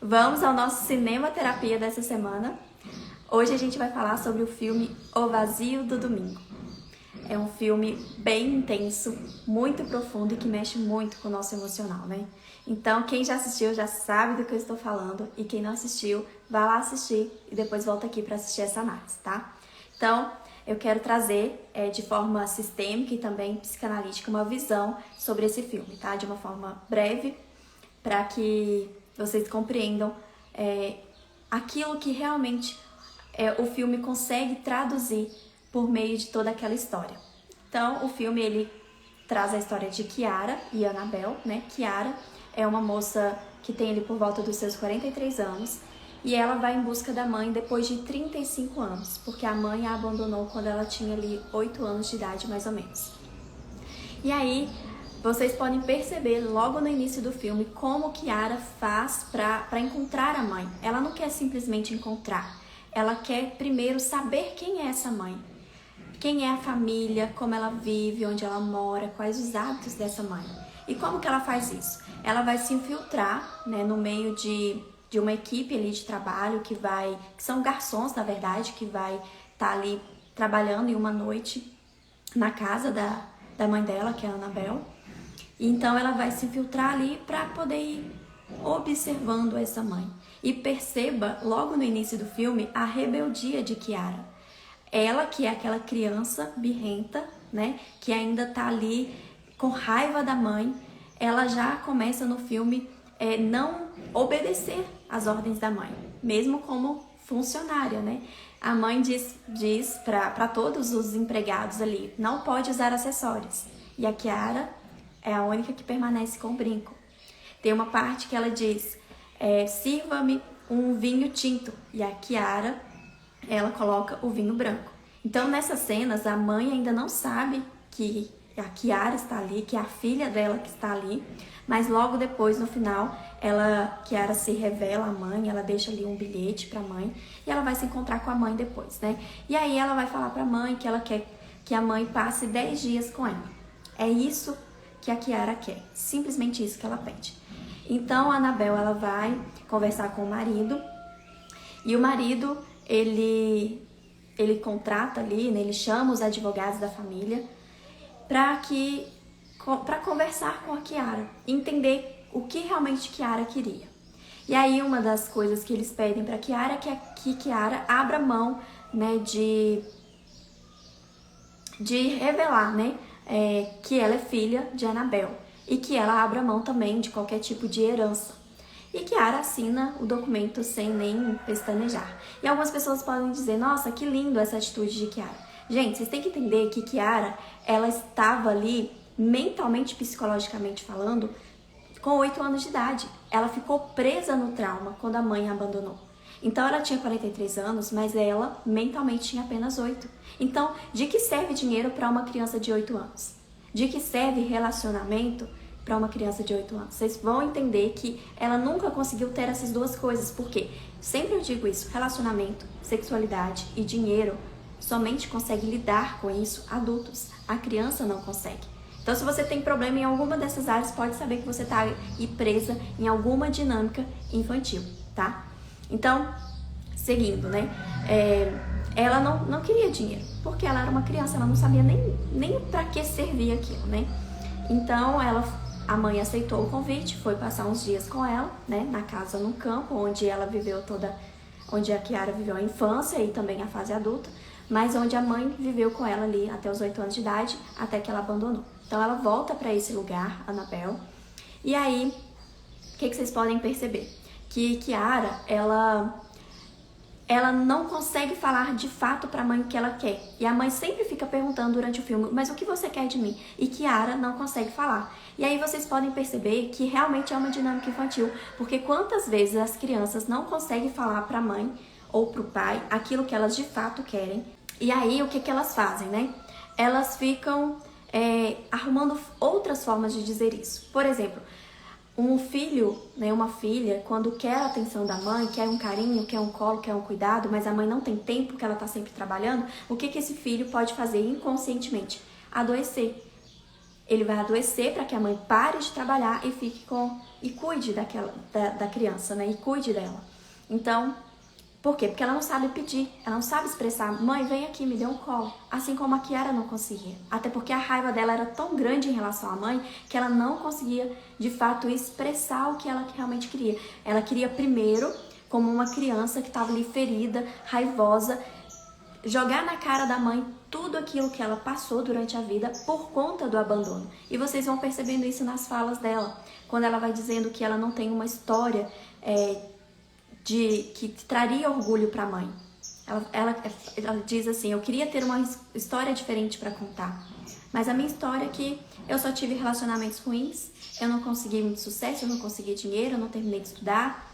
Vamos ao nosso cinema terapia dessa semana. Hoje a gente vai falar sobre o filme O Vazio do Domingo. É um filme bem intenso, muito profundo e que mexe muito com o nosso emocional, né? Então, quem já assistiu já sabe do que eu estou falando e quem não assistiu, vai lá assistir e depois volta aqui para assistir essa análise, tá? Então, eu quero trazer de forma sistêmica e também psicanalítica uma visão sobre esse filme, tá? De uma forma breve, para que vocês compreendam aquilo que realmente o filme consegue traduzir por meio de toda aquela história. Então, o filme ele traz a história de Chiara e Annabelle, né? Chiara é uma moça que tem ali por volta dos seus 43 anos e ela vai em busca da mãe depois de 35 anos, porque a mãe a abandonou quando ela tinha ali 8 anos de idade, mais ou menos. E aí, vocês podem perceber logo no início do filme como Chiara faz para encontrar a mãe. Ela não quer simplesmente encontrar, ela quer primeiro saber quem é essa mãe. Quem é a família, como ela vive, onde ela mora, quais os hábitos dessa mãe. E como que ela faz isso? Ela vai se infiltrar, né, no meio de uma equipe ali de trabalho que são garçons, na verdade, que vai estar ali trabalhando em uma noite na casa da mãe dela, que é a Annabelle. Então ela vai se infiltrar ali para poder ir observando essa mãe. E perceba logo no início do filme a rebeldia de Chiara. Ela, que é aquela criança birrenta, né, que ainda tá ali com raiva da mãe, ela já começa no filme não obedecer às ordens da mãe, mesmo como funcionária, né? A mãe diz para todos os empregados ali, não pode usar acessórios. E a Chiara é a única que permanece com o brinco. Tem uma parte que ela diz, sirva-me um vinho tinto. E a Chiara, ela coloca o vinho branco. Então, nessas cenas, a mãe ainda não sabe que a Chiara está ali, que é a filha dela que está ali, mas logo depois, no final, Chiara se revela à mãe, ela deixa ali um bilhete para a mãe e ela vai se encontrar com a mãe depois, né? E aí ela vai falar para a mãe que ela quer que a mãe passe 10 dias com ela. É isso que a Chiara quer, simplesmente isso que ela pede. Então, a Annabelle, ela vai conversar com o marido e o marido, ele contrata ali, né, ele chama os advogados da família para conversar com a Chiara, entender o que realmente Chiara queria. E aí uma das coisas que eles pedem para Chiara é que Chiara abra mão, né, de revelar, né, que ela é filha de Annabelle e que ela abra mão também de qualquer tipo de herança. E Chiara assina o documento sem nem pestanejar. E algumas pessoas podem dizer, nossa, que lindo essa atitude de Chiara. Gente, vocês têm que entender que Chiara, ela estava ali, mentalmente, psicologicamente falando, com 8 anos de idade. Ela ficou presa no trauma quando a mãe a abandonou. Então ela tinha 43 anos, mas ela mentalmente tinha apenas 8. Então, de que serve dinheiro para uma criança de 8 anos? De que serve relacionamento para uma criança de 8 anos? Vocês vão entender que ela nunca conseguiu ter essas duas coisas, porque sempre eu digo isso, relacionamento, sexualidade e dinheiro somente consegue lidar com isso adultos, a criança não consegue. Então, se você tem problema em alguma dessas áreas, pode saber que você está aí presa em alguma dinâmica infantil, tá? Então, seguindo, né? Ela não queria dinheiro, porque ela era uma criança, ela não sabia nem para que servia aquilo, né? Então, a mãe aceitou o convite, foi passar uns dias com ela, né, na casa no campo, onde ela viveu onde a Chiara viveu a infância e também a fase adulta, mas onde a mãe viveu com ela ali até os 8 anos de idade, até que ela abandonou. Então ela volta para esse lugar, Annabelle, e aí, o que vocês podem perceber? Que Chiara, ela não consegue falar de fato para a mãe o que ela quer. E a mãe sempre fica perguntando durante o filme, mas o que você quer de mim? E Chiara não consegue falar. E aí vocês podem perceber que realmente é uma dinâmica infantil, porque quantas vezes as crianças não conseguem falar para a mãe ou para o pai aquilo que elas de fato querem. E aí o que elas fazem, né? Elas ficam arrumando outras formas de dizer isso. Por exemplo, um filho, né, uma filha, quando quer a atenção da mãe, quer um carinho, quer um colo, quer um cuidado, mas a mãe não tem tempo porque ela está sempre trabalhando, o que esse filho pode fazer inconscientemente? Adoecer. ele vai adoecer para que a mãe pare de trabalhar e fique e cuide da criança, né? E cuide dela. Então, por quê? Porque ela não sabe pedir, ela não sabe expressar, mãe, vem aqui, me dê um colo. Assim como a Kiara não conseguia. Até porque a raiva dela era tão grande em relação à mãe que ela não conseguia, de fato, expressar o que ela realmente queria. Ela queria primeiro, como uma criança que estava ali ferida, raivosa, jogar na cara da mãe tudo aquilo que ela passou durante a vida por conta do abandono. E vocês vão percebendo isso nas falas dela, quando ela vai dizendo que ela não tem uma história que traria orgulho para a mãe. Ela diz assim, eu queria ter uma história diferente para contar, mas a minha história é que eu só tive relacionamentos ruins, eu não consegui muito sucesso, eu não consegui dinheiro, eu não terminei de estudar.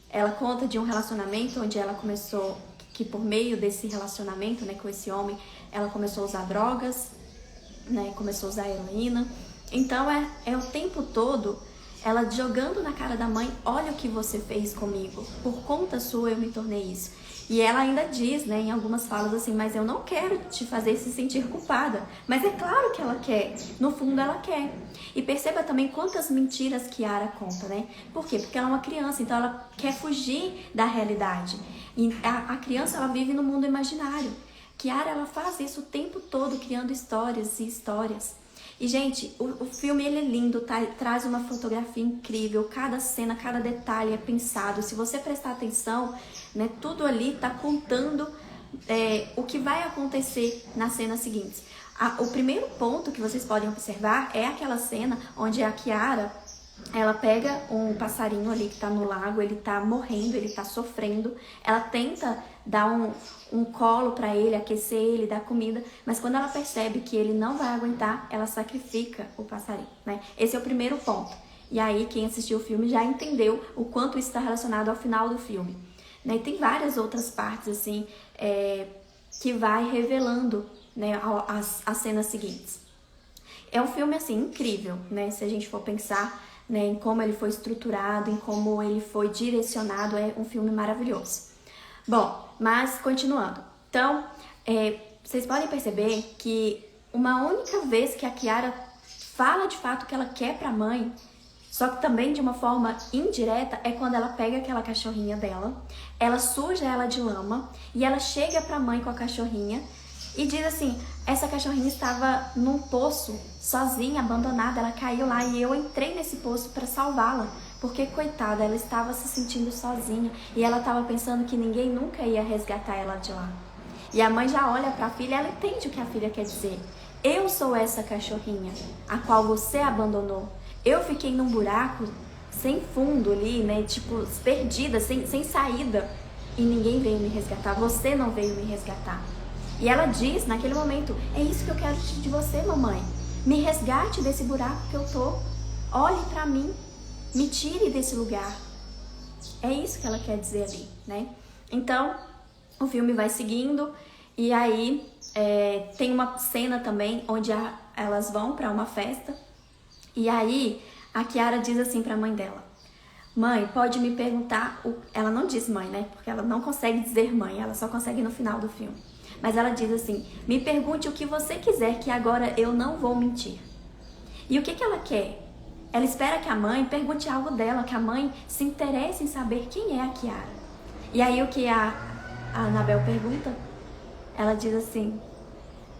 Ela conta de um relacionamento onde ela começou, que por meio desse relacionamento, né, com esse homem, ela começou a usar drogas, né, começou a usar heroína. Então é o tempo todo ela jogando na cara da mãe, olha o que você fez comigo, por conta sua eu me tornei isso. E ela ainda diz, né, em algumas falas assim, mas eu não quero te fazer se sentir culpada. Mas é claro que ela quer, no fundo ela quer. E perceba também quantas mentiras Kiara conta, né? Por quê? Porque ela é uma criança, então ela quer fugir da realidade. E a criança, ela vive no mundo imaginário. Kiara, ela faz isso o tempo todo, criando histórias e histórias. E, gente, o filme ele é lindo, tá? Traz uma fotografia incrível, cada cena, cada detalhe é pensado. Se você prestar atenção, né, tudo ali tá contando o que vai acontecer nas cenas seguintes. O primeiro ponto que vocês podem observar é aquela cena onde a Kiara, ela pega um passarinho ali que tá no lago, ele tá morrendo, ele tá sofrendo. Ela tenta dar um colo pra ele, aquecer ele, dar comida. Mas quando ela percebe que ele não vai aguentar, ela sacrifica o passarinho, né? Esse é o primeiro ponto. E aí, quem assistiu o filme já entendeu o quanto isso está relacionado ao final do filme, né? E tem várias outras partes, assim, que vai revelando, né, as cenas seguintes. É um filme, assim, incrível, né? Se a gente for pensar, né, em como ele foi estruturado, em como ele foi direcionado, é um filme maravilhoso. Bom, mas continuando. Então, vocês podem perceber que uma única vez que a Kiara fala de fato o que ela quer pra mãe, só que também de uma forma indireta, é quando ela pega aquela cachorrinha dela, ela suja ela de lama e ela chega pra mãe com a cachorrinha e diz assim, essa cachorrinha estava num poço, sozinha, abandonada, ela caiu lá e eu entrei nesse poço para salvá-la. Porque, coitada, ela estava se sentindo sozinha e ela estava pensando que ninguém nunca ia resgatar ela de lá. E a mãe já olha para a filha e ela entende o que a filha quer dizer. Eu sou essa cachorrinha, a qual você abandonou. Eu fiquei num buraco sem fundo ali, né, tipo, perdida, sem saída. E ninguém veio me resgatar, você não veio me resgatar. E ela diz naquele momento, é isso que eu quero de você, mamãe. Me resgate desse buraco que eu tô. Olhe pra mim. Me tire desse lugar. É isso que ela quer dizer ali, né? Então, o filme vai seguindo. E aí, tem uma cena também onde elas vão pra uma festa. E aí, a Kiara diz assim pra mãe dela. Mãe, pode me perguntar... Ela não diz mãe, né? Porque ela não consegue dizer mãe. Ela só consegue no final do filme. Mas ela diz assim, me pergunte o que você quiser que agora eu não vou mentir. E o que ela quer? Ela espera que a mãe pergunte algo dela, que a mãe se interesse em saber quem é a Kiara. E aí o que a Anabel pergunta? Ela diz assim,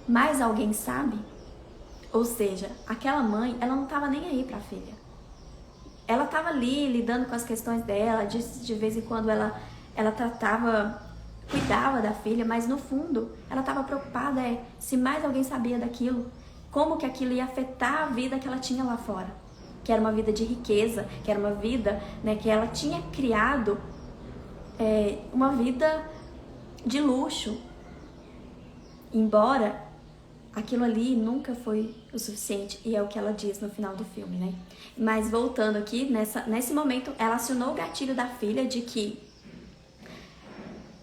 mais alguém sabe? Ou seja, aquela mãe, ela não estava nem aí para a filha. Ela estava ali lidando com as questões dela, de vez em quando ela cuidava da filha, mas no fundo ela estava preocupada se mais alguém sabia daquilo, como que aquilo ia afetar a vida que ela tinha lá fora, que era uma vida de riqueza, que era uma vida, né, que ela tinha criado uma vida de luxo, embora aquilo ali nunca foi o suficiente, e é o que ela diz no final do filme, né? Mas voltando aqui, nesse momento, ela acionou o gatilho da filha de que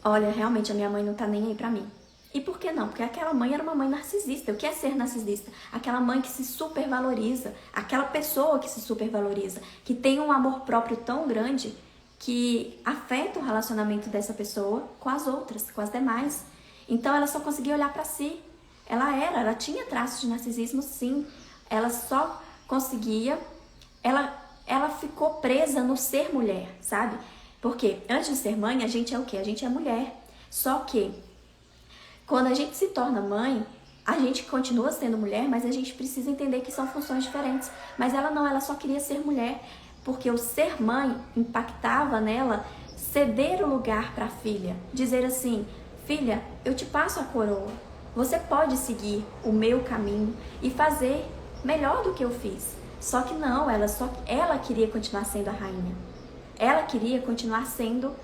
olha, realmente a minha mãe não tá nem aí pra mim. E por que não? Porque aquela mãe era uma mãe narcisista. O que é ser narcisista? Aquela mãe que se supervaloriza, aquela pessoa que se supervaloriza, que tem um amor próprio tão grande que afeta o relacionamento dessa pessoa com as outras, com as demais. Então ela só conseguia olhar pra si. Ela tinha traços de narcisismo, sim, ela só conseguia, ela ficou presa no ser mulher, sabe? Porque antes de ser mãe, a gente é o quê? A gente é mulher. Só que quando a gente se torna mãe, a gente continua sendo mulher, mas a gente precisa entender que são funções diferentes. Mas ela não, ela só queria ser mulher, porque o ser mãe impactava nela ceder o lugar para a filha. Dizer assim, filha, eu te passo a coroa. Você pode seguir o meu caminho e fazer melhor do que eu fiz. Só que não, ela queria continuar sendo a rainha. Ela queria continuar sendo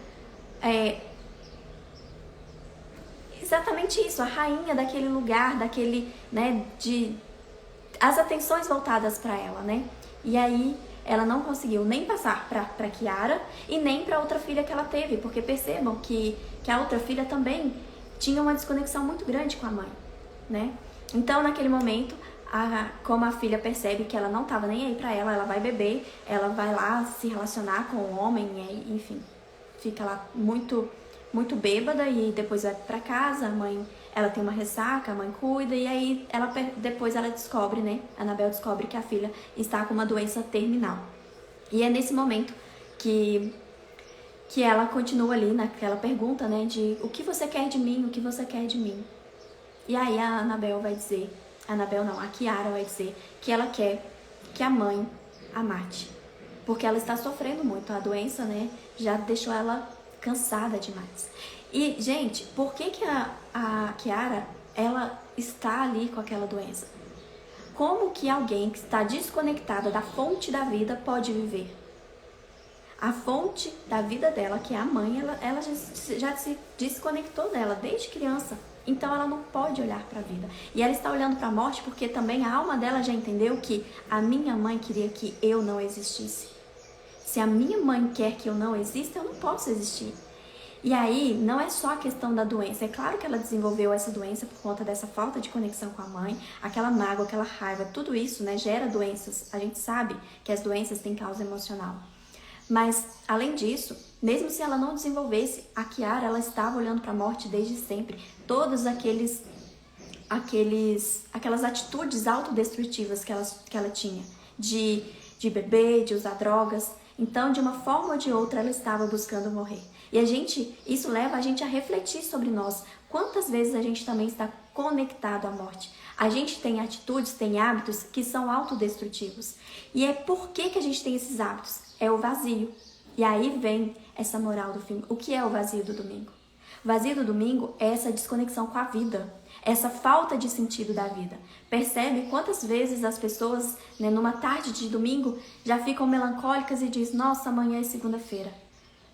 exatamente isso, a rainha daquele lugar, daquele, né, as atenções voltadas para ela, né? E aí ela não conseguiu nem passar para Kiara e nem para outra filha que ela teve, porque percebam que a outra filha também tinha uma desconexão muito grande com a mãe, né? Então, naquele momento, como a filha percebe que ela não estava nem aí para ela vai beber, ela vai lá se relacionar com o homem, enfim, fica lá muito bêbada e depois vai para casa, a mãe, ela tem uma ressaca, a mãe cuida e aí depois ela descobre, né? A Anabel descobre que a filha está com uma doença terminal. E é nesse momento que ela continua ali naquela pergunta, né, de o que você quer de mim, o que você quer de mim. E aí a Anabel vai dizer, a Kiara vai dizer que ela quer que a mãe a mate. Porque ela está sofrendo muito, a doença, né, já deixou ela cansada demais. E, gente, por que a Kiara, ela está ali com aquela doença? Como que alguém que está desconectada da fonte da vida pode viver? A fonte da vida dela, que é a mãe, ela já se desconectou dela desde criança. Então ela não pode olhar para a vida. E ela está olhando para a morte porque também a alma dela já entendeu que a minha mãe queria que eu não existisse. Se a minha mãe quer que eu não exista, eu não posso existir. E aí, não é só a questão da doença. É claro que ela desenvolveu essa doença por conta dessa falta de conexão com a mãe, aquela mágoa, aquela raiva, tudo isso, né, gera doenças. A gente sabe que as doenças têm causa emocional. Mas, além disso, mesmo se ela não desenvolvesse, a Kiara, ela estava olhando para a morte desde sempre. Todas aquelas atitudes autodestrutivas que ela tinha, de beber, de usar drogas. Então, de uma forma ou de outra, ela estava buscando morrer. E isso leva a gente a refletir sobre nós. Quantas vezes a gente também está conectado à morte? A gente tem atitudes, tem hábitos que são autodestrutivos. E é por que a gente tem esses hábitos? É o vazio. E aí vem essa moral do filme. O que é o vazio do domingo? O vazio do domingo é essa desconexão com a vida. Essa falta de sentido da vida. Percebe quantas vezes as pessoas, né, numa tarde de domingo, já ficam melancólicas e dizem, nossa, amanhã é segunda-feira.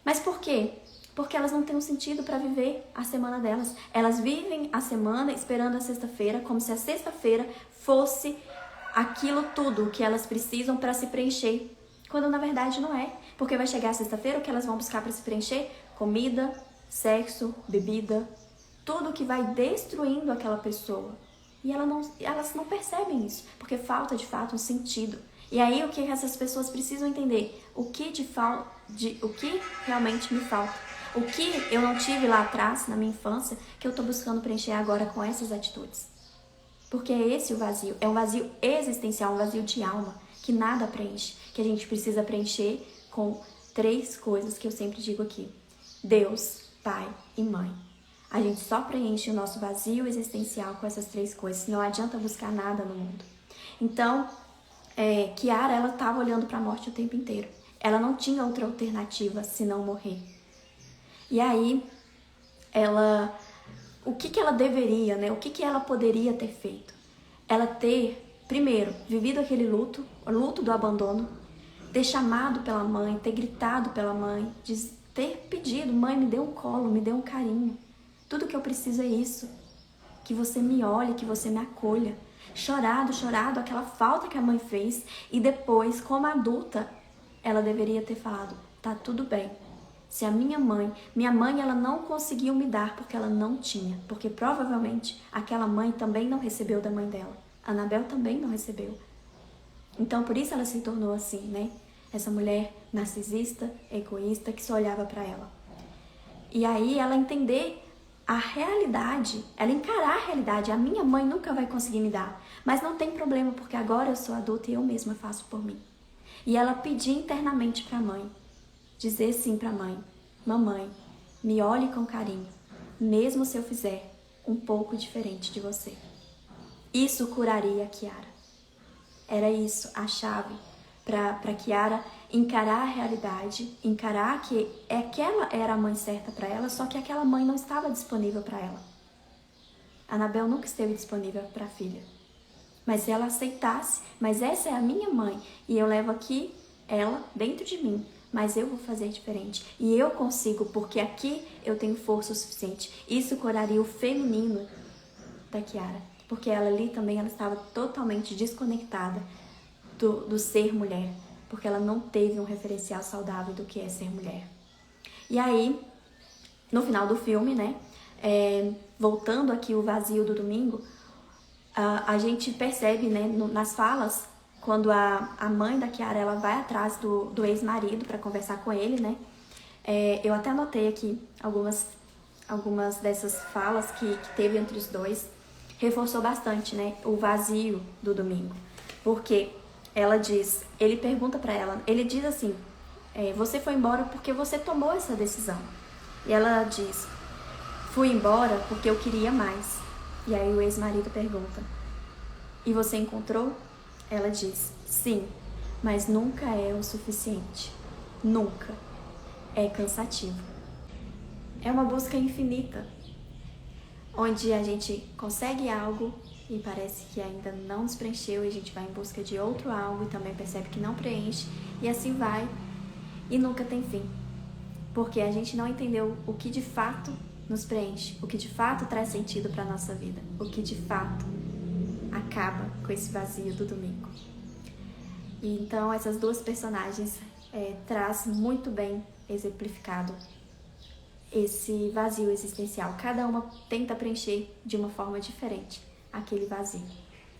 Mas por quê? Porque elas não têm um sentido para viver a semana delas. Elas vivem a semana esperando a sexta-feira, como se a sexta-feira fosse aquilo tudo que elas precisam para se preencher. Quando na verdade não é. Porque vai chegar a sexta-feira, o que elas vão buscar para se preencher? Comida, sexo, bebida, tudo que vai destruindo aquela pessoa. E elas não percebem isso, porque falta de fato um sentido. E aí o que essas pessoas precisam entender? O que realmente me falta? O que eu não tive lá atrás, na minha infância, que eu estou buscando preencher agora com essas atitudes? Porque é esse o vazio, é um vazio existencial, um vazio de alma, que nada preenche, que a gente precisa preencher com 3 coisas que eu sempre digo aqui. Deus, Pai e Mãe. A gente só preenche o nosso vazio existencial com essas 3 coisas, não adianta buscar nada no mundo. Então, Kiara, ela estava olhando para a morte o tempo inteiro. Ela não tinha outra alternativa senão morrer. E aí, o que ela deveria, né? O que ela poderia ter feito? Ela ter, primeiro, vivido aquele luto, o luto do abandono, ter chamado pela mãe, ter gritado pela mãe, ter pedido, mãe, me dê um colo, me dê um carinho. Tudo que eu preciso é isso, que você me olhe, que você me acolha. Chorado, aquela falta que a mãe fez. E depois, como adulta, ela deveria ter falado, tá tudo bem. Se a minha mãe ela não conseguiu me dar porque ela não tinha. Porque provavelmente aquela mãe também não recebeu da mãe dela. A Anabel também não recebeu. Então por isso ela se tornou assim, né? Essa mulher narcisista, egoísta, que só olhava para ela. E aí ela entender a realidade, ela encarar a realidade. A minha mãe nunca vai conseguir me dar, mas não tem problema, porque agora eu sou adulta e eu mesma faço por mim. E ela pedir internamente para a mãe, dizer sim para a mãe: mamãe, me olhe com carinho, mesmo se eu fizer um pouco diferente de você. Isso curaria a Kiara. Era isso a chave para Kiara encarar a realidade, encarar que aquela era a mãe certa para ela, só que aquela mãe não estava disponível para ela. A Anabel nunca esteve disponível para a filha. Mas se ela aceitasse, mas essa é a minha mãe e eu levo aqui ela dentro de mim, mas eu vou fazer diferente. E eu consigo, porque aqui eu tenho força o suficiente. Isso curaria o feminino da Kiara, porque ela ali também ela estava totalmente desconectada do ser mulher, porque ela não teve um referencial saudável do que é ser mulher. E aí, no final do filme, né, voltando aqui o vazio do domingo, a gente percebe, né, nas falas, quando a mãe da Kiara ela vai atrás do ex-marido para conversar com ele, né, eu até anotei aqui algumas dessas falas que teve entre os dois, reforçou bastante, né, o vazio do domingo, porque ela diz, ele pergunta para ela, ele diz assim, você foi embora porque você tomou essa decisão. E ela diz, fui embora porque eu queria mais. E aí o ex-marido pergunta, e você encontrou? Ela diz, sim, mas nunca é o suficiente. Nunca. É cansativo. É uma busca infinita, onde a gente consegue algo e parece que ainda não nos preencheu e a gente vai em busca de outro algo e também percebe que não preenche e assim vai e nunca tem fim. Porque a gente não entendeu o que de fato nos preenche, o que de fato traz sentido para a nossa vida, o que de fato acaba com esse vazio do domingo. E então essas duas personagens traz muito bem exemplificado esse vazio existencial. Cada uma tenta preencher de uma forma diferente aquele vazio.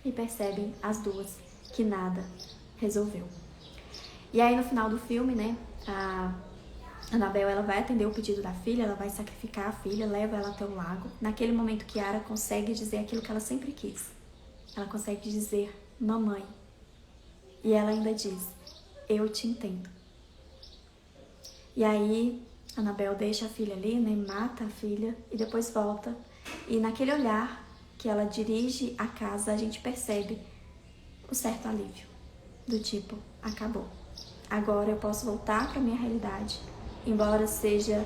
E percebem as duas que nada resolveu. E aí no final do filme, né, a Anabel ela vai atender o pedido da filha, ela vai sacrificar a filha, leva ela até o lago. Naquele momento Kiara consegue dizer aquilo que ela sempre quis. Ela consegue dizer, mamãe. E ela ainda diz, eu te entendo. E aí Anabel deixa a filha ali, né, mata a filha e depois volta. E naquele olhar que ela dirige a casa, a gente percebe o certo alívio. Do tipo, acabou. Agora eu posso voltar para minha realidade. Embora seja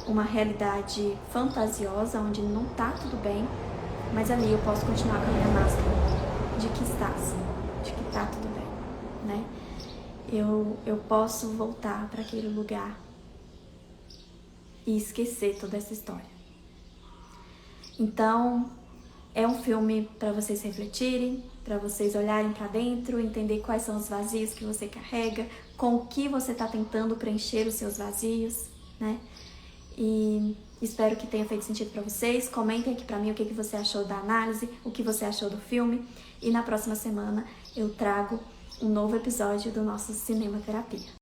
uma realidade fantasiosa, onde não tá tudo bem, mas ali eu posso continuar com a minha máscara de que está assim, de que tá tudo bem, né? Eu posso voltar para aquele lugar e esquecer toda essa história. Então, é um filme para vocês refletirem, para vocês olharem para dentro, entender quais são os vazios que você carrega, com o que você está tentando preencher os seus vazios, né? E espero que tenha feito sentido para vocês. Comentem aqui para mim o que você achou da análise, o que você achou do filme. E na próxima semana eu trago um novo episódio do nosso Cinema Terapia.